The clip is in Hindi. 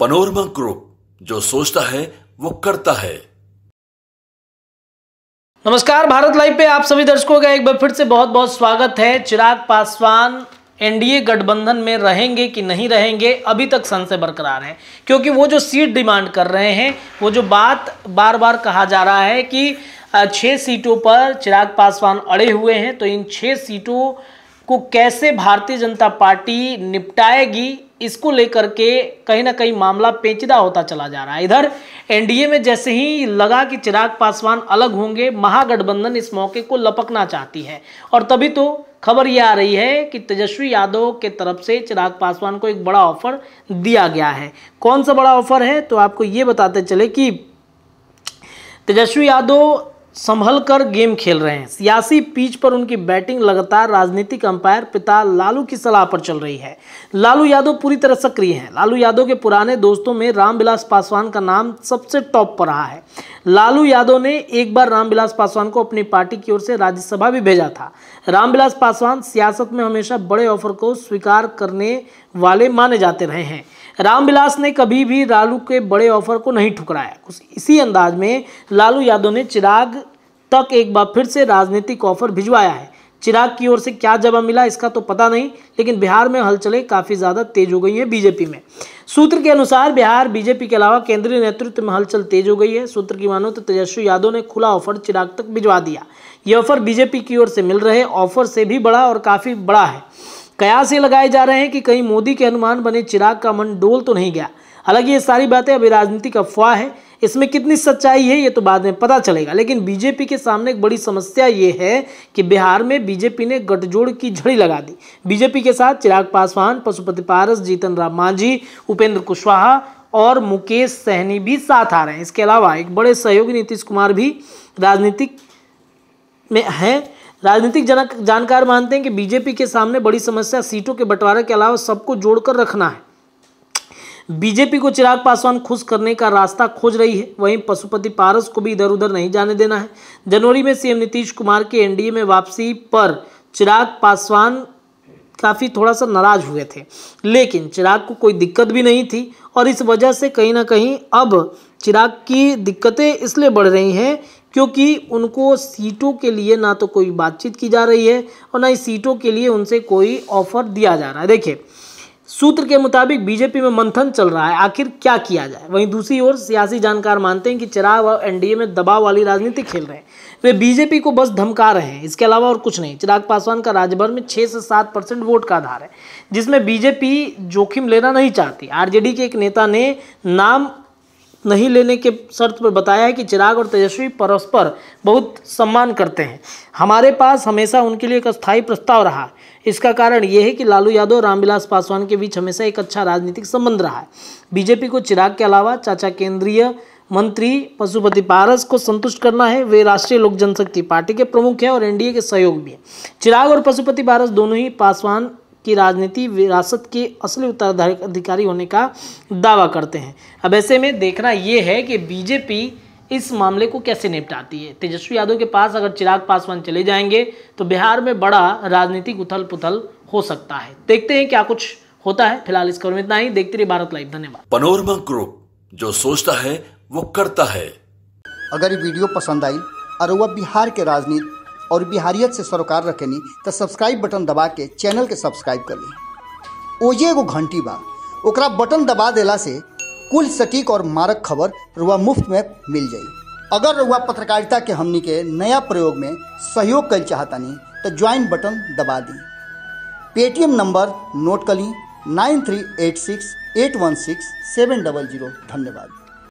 पनोरमा ग्रुप, जो सोचता है वो करता है। नमस्कार, भारत लाइव पे आप सभी दर्शकों का एक बार फिर से बहुत बहुत स्वागत है। चिराग पासवान एनडीए गठबंधन में रहेंगे कि नहीं रहेंगे, अभी तक संशय बरकरार है, क्योंकि वो जो सीट डिमांड कर रहे हैं, वो जो बात बार बार कहा जा रहा है कि 6 सीटों पर चिराग पासवान अड़े हुए हैं, तो इन 6 सीटों को कैसे भारतीय जनता पार्टी निपटाएगी, इसको लेकर के कहीं ना कहीं मामला पेचीदा होता चला जा रहा है। इधर एनडीए में जैसे ही लगा कि चिराग पासवान अलग होंगे, महागठबंधन इस मौके को लपकना चाहती है, और तभी तो खबर यह आ रही है कि तेजस्वी यादव के तरफ से चिराग पासवान को एक बड़ा ऑफर दिया गया है। कौन सा बड़ा ऑफर है, तो आपको ये बताते चले कि तेजस्वी यादव संभल कर गेम खेल रहे हैं। सियासी पिच पर उनकी बैटिंग लगातार राजनीतिक अंपायर पिता लालू की सलाह पर चल रही है। लालू यादव पूरी तरह सक्रिय हैं। लालू यादव के पुराने दोस्तों में रामविलास पासवान का नाम सबसे टॉप पर रहा है। लालू यादव ने एक बार रामविलास पासवान को अपनी पार्टी की ओर से राज्यसभा भी भेजा था। रामविलास पासवान सियासत में हमेशा बड़े ऑफर को स्वीकार करने वाले माने जाते रहे हैं। रामविलास ने कभी भी लालू के बड़े ऑफर को नहीं ठुकराया। इसी अंदाज में लालू यादव ने चिराग तक एक बार फिर से राजनीतिक ऑफर भिजवाया है। चिराग की ओर से क्या जवाब मिला इसका तो पता नहीं, लेकिन बिहार में हलचलें काफ़ी ज़्यादा तेज हो गई हैं बीजेपी में। सूत्र के अनुसार बिहार बीजेपी के अलावा केंद्रीय नेतृत्व में हलचल तेज हो गई है। सूत्र की मानो तो तेजस्वी यादव ने खुला ऑफर चिराग तक भिजवा दिया। ये ऑफर बीजेपी की ओर से मिल रहे ऑफर से भी बड़ा और काफ़ी बड़ा है। कयास ये लगाए जा रहे हैं कि कहीं मोदी के अनुमान बने चिराग का मन डोल तो नहीं गया। हालांकि ये सारी बातें अभी राजनीतिक अफवाह है, इसमें कितनी सच्चाई है ये तो बाद में पता चलेगा। लेकिन बीजेपी के सामने एक बड़ी समस्या ये है कि बिहार में बीजेपी ने गठजोड़ की झड़ी लगा दी। बीजेपी के साथ चिराग पासवान, पशुपति पारस, जीतन राम मांझी, उपेंद्र कुशवाहा और मुकेश सहनी भी साथ आ रहे हैं। इसके अलावा एक बड़े सहयोगी नीतीश कुमार भी राजनीतिक में हैं। राजनीतिक जानकार मानते हैं कि बीजेपी के सामने बड़ी समस्या सीटों के बंटवारे के अलावा सबको जोड़कर रखना है। बीजेपी को चिराग पासवान खुश करने का रास्ता खोज रही है, वहीं पशुपति पारस को भी इधर उधर नहीं जाने देना है। जनवरी में सीएम नीतीश कुमार के एनडीए में वापसी पर चिराग पासवान काफ़ी थोड़ा सा नाराज हुए थे, लेकिन चिराग को कोई दिक्कत भी नहीं थी, और इस वजह से कहीं ना कहीं अब चिराग की दिक्कतें इसलिए बढ़ रही हैं क्योंकि उनको सीटों के लिए ना तो कोई बातचीत की जा रही है और ना ही सीटों के लिए उनसे कोई ऑफर दिया जा रहा है। देखिए, सूत्र के मुताबिक बीजेपी में मंथन चल रहा है, आखिर क्या किया जाए। वहीं दूसरी ओर सियासी जानकार मानते हैं कि चिराग और एनडीए में दबाव वाली राजनीति खेल रहे हैं। वे बीजेपी को बस धमका रहे हैं, इसके अलावा और कुछ नहीं। चिराग पासवान का राज्यभर में 6 से 7% वोट का आधार है, जिसमें बीजेपी जोखिम लेना नहीं चाहती। आरजेडी के एक नेता ने नाम नहीं लेने के शर्त पर बताया है कि चिराग और तेजस्वी परस्पर बहुत सम्मान करते हैं। हमारे पास हमेशा उनके लिए एक अस्थायी प्रस्ताव रहा। इसका कारण यह है कि लालू यादव और रामविलास पासवान के बीच हमेशा एक अच्छा राजनीतिक संबंध रहा है। बीजेपी को चिराग के अलावा चाचा केंद्रीय मंत्री पशुपति पारस को संतुष्ट करना है। वे राष्ट्रीय लोक जनशक्ति पार्टी के प्रमुख हैं और एनडीए के सहयोग भी है। चिराग और पशुपति पारस दोनों ही पासवान की राजनीति विरासत के असली उत्तराधिकारी होने का दावा करते हैं। अब ऐसे में देखना यह है कि बीजेपी इस मामले को कैसे निपटाती है। तेजस्वी यादव के पास अगर चिराग पासवान चले जाएंगे तो बिहार में बड़ा राजनीतिक उथल पुथल हो सकता है। देखते हैं क्या कुछ होता है। फिलहाल इस खबर में इतना ही। देखते रहिए भारत लाइव। धन्यवाद। पनोरमा ग्रुप, जो सोचता है वो करता है। अगर ये वीडियो पसंद आई और वह बिहार के राजनीति और बिहारियत से सरोकार रखेनी तो सब्सक्राइब बटन दबा के चैनल के सब्सक्राइब कर ली। ओजे एगो घंटी बा, ओकरा बटन दबा देला से कुल सटीक और मारक खबर रुआ मुफ्त में मिल जाई। अगर रुआ पत्रकारिता के हमनी के नया प्रयोग में सहयोग कर चाहतानी तो ज्वाइन बटन दबा दी। पेटीएम नंबर नोट कर ली 9386816700। धन्यवाद।